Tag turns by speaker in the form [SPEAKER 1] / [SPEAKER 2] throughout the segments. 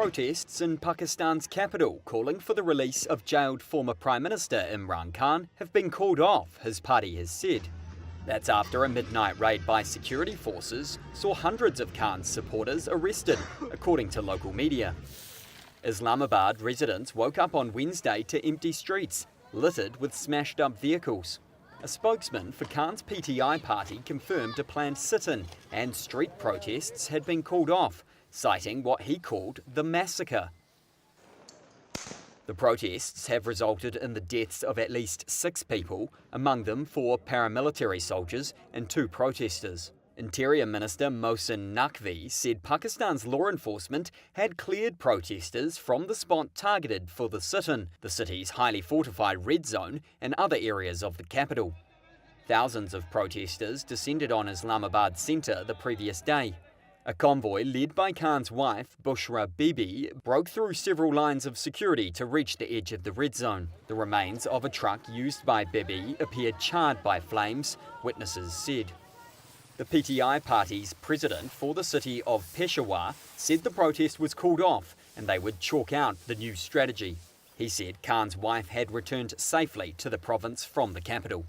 [SPEAKER 1] Protests in Pakistan's capital calling for the release of jailed former Prime Minister Imran Khan have been called off, his party has said. That's after a midnight raid by security forces saw hundreds of Khan's supporters arrested, according to local media. Islamabad residents woke up on Wednesday to empty streets, littered with smashed-up vehicles. A spokesman for Khan's PTI party confirmed a planned sit-in and street protests had been called off, citing what he called the massacre. The protests have resulted in the deaths of at least 6 people, among them 4 paramilitary soldiers and 2 protesters. Interior Minister Mohsin Naqvi said Pakistan's law enforcement had cleared protesters from the spot targeted for the sit-in, the city's highly fortified red zone and other areas of the capital. Thousands of protesters descended on Islamabad centre the previous day. A convoy led by Khan's wife, Bushra Bibi, broke through several lines of security to reach the edge of the red zone. The remains of a truck used by Bibi appeared charred by flames, witnesses said. The PTI party's president for the city of Peshawar said the protest was called off and they would chalk out the new strategy. He said Khan's wife had returned safely to the province from the capital.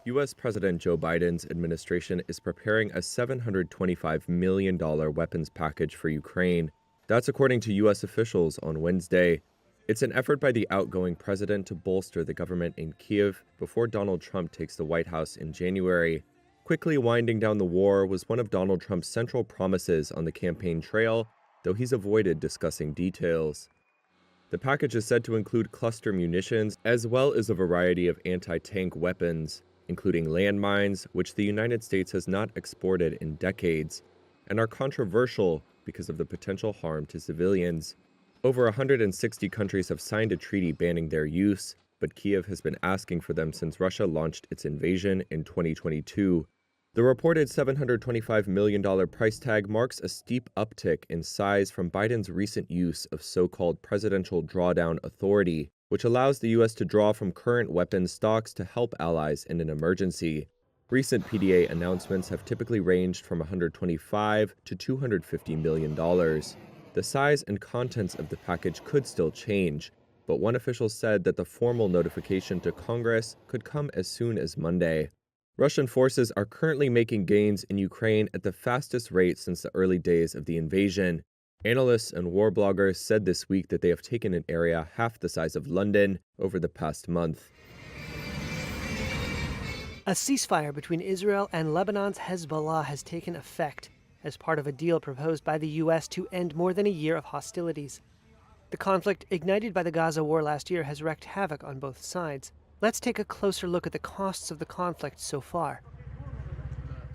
[SPEAKER 2] U.S. President Joe Biden's administration is preparing a $725 million weapons package for Ukraine. That's according to U.S. officials on Wednesday. It's an effort by the outgoing president to bolster the government in Kyiv before Donald Trump takes the White House in January. Quickly winding down the war was one of Donald Trump's central promises on the campaign trail, though he's avoided discussing details. The package is said to include cluster munitions as well as a variety of anti-tank weapons, including landmines, which the United States has not exported in decades, and are controversial because of the potential harm to civilians. Over 160 countries have signed a treaty banning their use, but Kyiv has been asking for them since Russia launched its invasion in 2022. The reported $725 million price tag marks a steep uptick in size from Biden's recent use of so-called presidential drawdown authority, which allows the U.S. to draw from current weapons stocks to help allies in an emergency. Recent PDA announcements have typically ranged from $125 to $250 million. The size and contents of the package could still change, but one official said that the formal notification to Congress could come as soon as Monday. Russian forces are currently making gains in Ukraine at the fastest rate since the early days of the invasion. Analysts and war bloggers said this week that they have taken an area half the size of London over the past month.
[SPEAKER 3] A ceasefire between Israel and Lebanon's Hezbollah has taken effect as part of a deal proposed by the U.S. to end more than a year of hostilities. The conflict, ignited by the Gaza war last year, has wreaked havoc on both sides. Let's take a closer look at the costs of the conflict so far.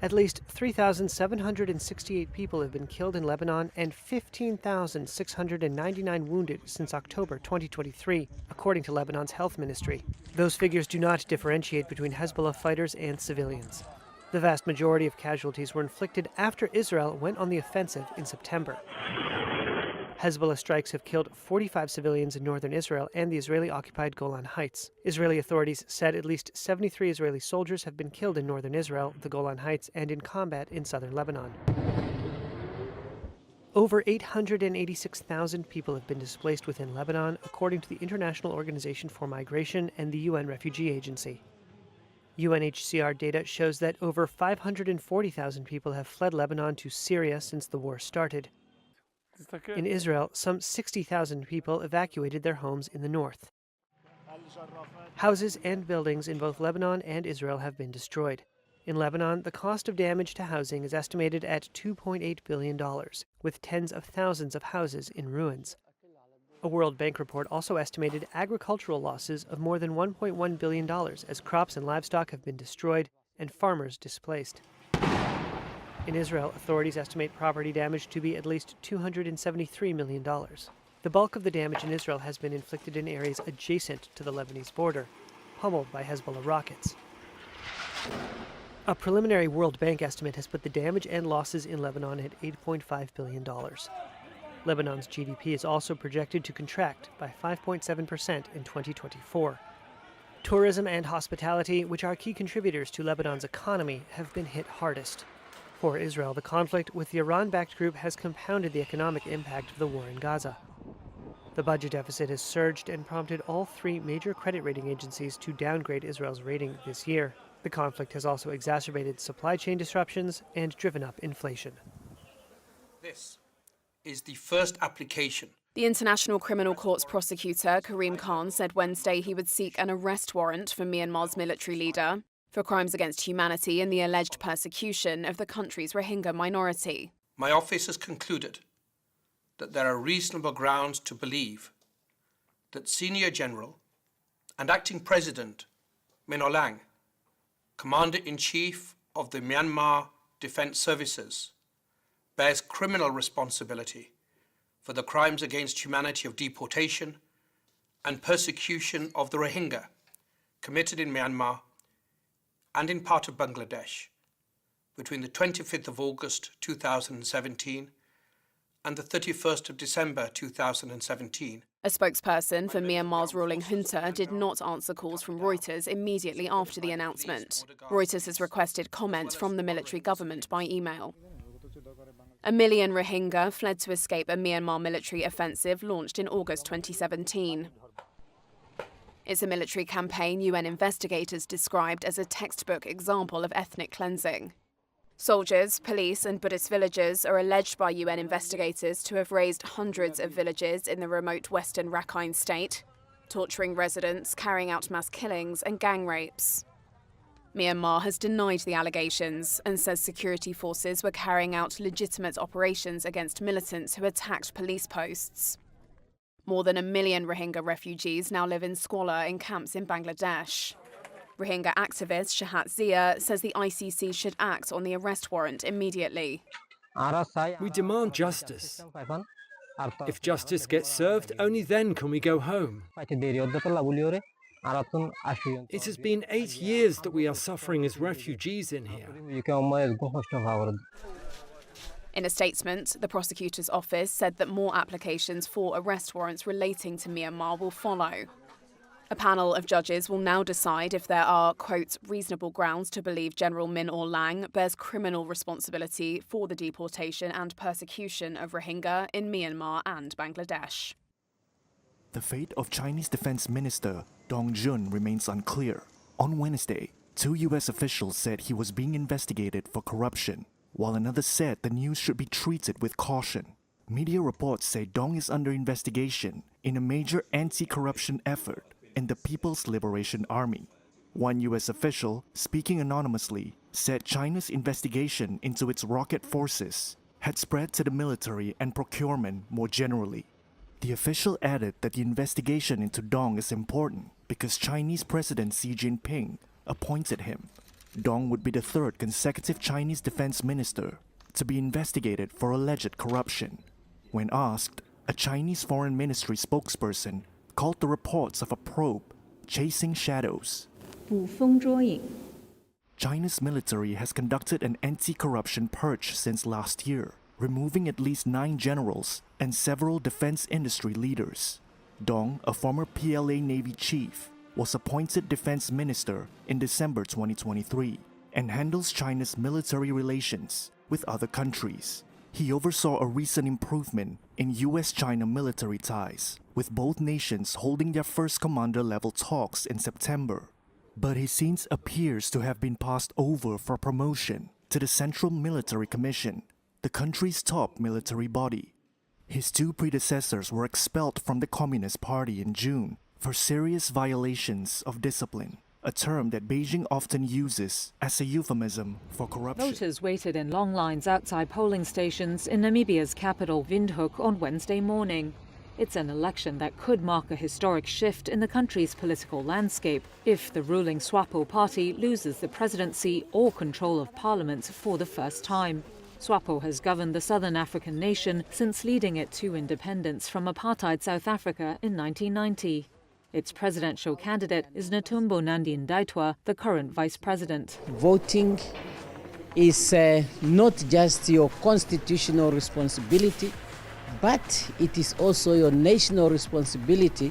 [SPEAKER 3] At least 3,768 people have been killed in Lebanon and 15,699 wounded since October 2023, according to Lebanon's health ministry. Those figures do not differentiate between Hezbollah fighters and civilians. The vast majority of casualties were inflicted after Israel went on the offensive in September. Hezbollah strikes have killed 45 civilians in northern Israel and the Israeli-occupied Golan Heights. Israeli authorities said at least 73 Israeli soldiers have been killed in northern Israel, the Golan Heights, and in combat in southern Lebanon. Over 886,000 people have been displaced within Lebanon, according to the International Organization for Migration and the UN Refugee Agency. UNHCR data shows that over 540,000 people have fled Lebanon to Syria since the war started. In Israel, some 60,000 people evacuated their homes in the north. Houses and buildings in both Lebanon and Israel have been destroyed. In Lebanon, the cost of damage to housing is estimated at $2.8 billion, with tens of thousands of houses in ruins. A World Bank report also estimated agricultural losses of more than $1.1 billion as crops and livestock have been destroyed and farmers displaced. In Israel, authorities estimate property damage to be at least $273 million. The bulk of the damage in Israel has been inflicted in areas adjacent to the Lebanese border, pummeled by Hezbollah rockets. A preliminary World Bank estimate has put the damage and losses in Lebanon at $8.5 billion. Lebanon's GDP is also projected to contract by 5.7% in 2024. Tourism and hospitality, which are key contributors to Lebanon's economy, have been hit hardest. For Israel, the conflict with the Iran-backed group has compounded the economic impact of the war in Gaza. The budget deficit has surged and prompted all three major credit rating agencies to downgrade Israel's rating this year. The conflict has also exacerbated supply chain disruptions and driven up inflation.
[SPEAKER 4] This is the first application.
[SPEAKER 5] The International Criminal Court's prosecutor, Imran Khan, said Wednesday he would seek an arrest warrant for Myanmar's military leader for crimes against humanity and the alleged persecution of the country's Rohingya minority.
[SPEAKER 4] My office has concluded that there are reasonable grounds to believe that Senior General and Acting President Min Aung Hlaing, Commander-in-Chief of the Myanmar Defence Services, bears criminal responsibility for the crimes against humanity of deportation and persecution of the Rohingya committed in Myanmar and in part of Bangladesh between the 25th of August 2017 and the 31st of December 2017.
[SPEAKER 5] A spokesperson for Myanmar's ruling junta did not answer calls from Reuters immediately after the announcement. Reuters has requested comments from the military government by email. 1 million Rohingya fled to escape a Myanmar military offensive launched in August 2017. It's a military campaign UN investigators described as a textbook example of ethnic cleansing. Soldiers, police and Buddhist villagers are alleged by UN investigators to have razed hundreds of villages in the remote western Rakhine state, torturing residents, carrying out mass killings and gang rapes. Myanmar has denied the allegations and says security forces were carrying out legitimate operations against militants who attacked police posts. More than 1 million Rohingya refugees now live in squalor in camps in Bangladesh. Rohingya activist Shahat Zia says the ICC should act on the arrest warrant immediately.
[SPEAKER 6] We demand justice. If justice gets served, only then can we go home. It has been 8 years that we are suffering as refugees in here.
[SPEAKER 5] In a statement, the prosecutor's office said that more applications for arrest warrants relating to Myanmar will follow. A panel of judges will now decide if there are, quote, reasonable grounds to believe General Min Aung Hlaing bears criminal responsibility for the deportation and persecution of Rohingya in Myanmar and Bangladesh.
[SPEAKER 7] The fate of Chinese Defense Minister Dong Jun remains unclear. On Wednesday, 2 U.S. officials said he was being investigated for corruption, while another said the news should be treated with caution. Media reports say Dong is under investigation in a major anti-corruption effort in the People's Liberation Army. One U.S. official, speaking anonymously, said China's investigation into its rocket forces had spread to the military and procurement more generally. The official added that the investigation into Dong is important because Chinese President Xi Jinping appointed him. Dong would be the third consecutive Chinese defense minister to be investigated for alleged corruption. When asked, a Chinese foreign ministry spokesperson called the reports of a probe chasing shadows. China's military has conducted an anti-corruption purge since last year, removing at least 9 generals and several defense industry leaders. Dong, a former PLA Navy chief, was appointed defense minister in December 2023 and handles China's military relations with other countries. He oversaw a recent improvement in US-China military ties, with both nations holding their first commander-level talks in September. But he since appears to have been passed over for promotion to the Central Military Commission, the country's top military body. His 2 predecessors were expelled from the Communist Party in June for serious violations of discipline, a term that Beijing often uses as a euphemism for corruption.
[SPEAKER 8] Voters waited in long lines outside polling stations in Namibia's capital, Windhoek, on Wednesday morning. It's an election that could mark a historic shift in the country's political landscape if the ruling SWAPO party loses the presidency or control of parliament for the first time. SWAPO has governed the southern African nation since leading it to independence from apartheid South Africa in 1990. Its presidential candidate is Netumbo Nandi-Ndaitwah, the current vice president.
[SPEAKER 9] Voting is not just your constitutional responsibility, but it is also your national responsibility.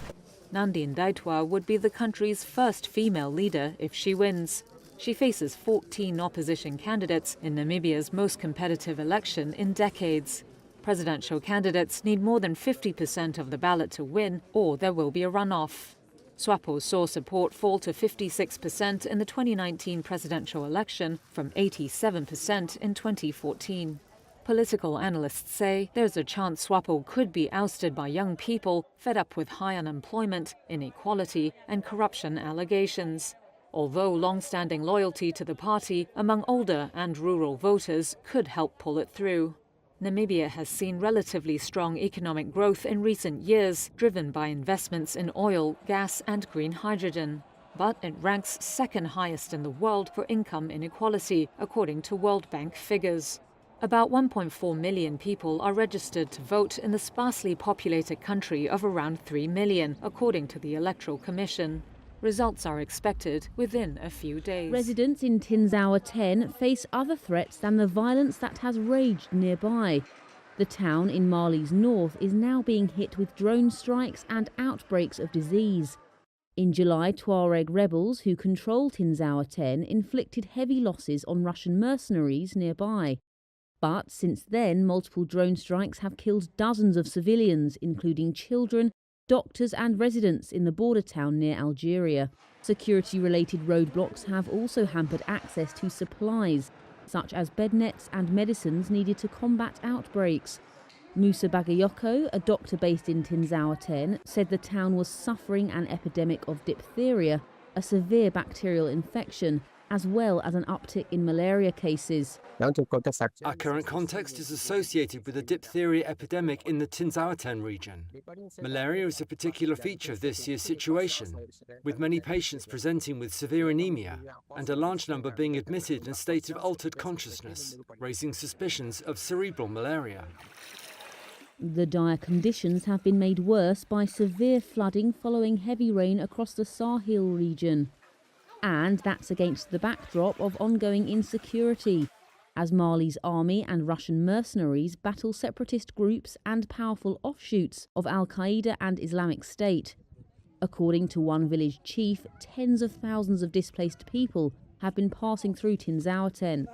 [SPEAKER 8] Nandi-Ndaitwah would be the country's first female leader if she wins. She faces 14 opposition candidates in Namibia's most competitive election in decades. Presidential candidates need more than 50% of the ballot to win, or there will be a runoff. SWAPO saw support fall to 56% in the 2019 presidential election from 87% in 2014. Political analysts say there's a chance SWAPO could be ousted by young people fed up with high unemployment, inequality and corruption allegations. Although long-standing loyalty to the party among older and rural voters could help pull it through. Namibia has seen relatively strong economic growth in recent years, driven by investments in oil, gas and green hydrogen. But it ranks second highest in the world for income inequality, according to World Bank figures. About 1.4 million people are registered to vote in the sparsely populated country of around 3 million, according to the Electoral Commission. Results are expected within a few days.
[SPEAKER 10] Residents in Tinzawa 10 face other threats than the violence that has raged nearby. The town in Mali's north is now being hit with drone strikes and outbreaks of disease. In July, Tuareg rebels who control Tinzawa 10 inflicted heavy losses on Russian mercenaries nearby. But since then, multiple drone strikes have killed dozens of civilians, including children, doctors and residents in the border town near Algeria. Security-related roadblocks have also hampered access to supplies, such as bed nets and medicines needed to combat outbreaks. Musa Bagayoko, a doctor based in Tinzawa 10, said the town was suffering an epidemic of diphtheria, a severe bacterial infection, as well as an uptick in malaria cases.
[SPEAKER 6] Our current context is associated with a diphtheria epidemic in the Tinzawa 10 region. Malaria is a particular feature of this year's situation, with many patients presenting with severe anemia and a large number being admitted in a state of altered consciousness, raising suspicions of cerebral malaria.
[SPEAKER 10] The dire conditions have been made worse by severe flooding following heavy rain across the Sahel region. And that's against the backdrop of ongoing insecurity, as Mali's army and Russian mercenaries battle separatist groups and powerful offshoots of Al-Qaeda and Islamic State. According to one village chief, tens of thousands of displaced people have been passing through Tinzawa 10.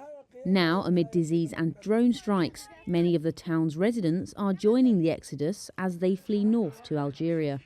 [SPEAKER 10] Now, amid disease and drone strikes, many of the town's residents are joining the exodus as they flee north to Algeria.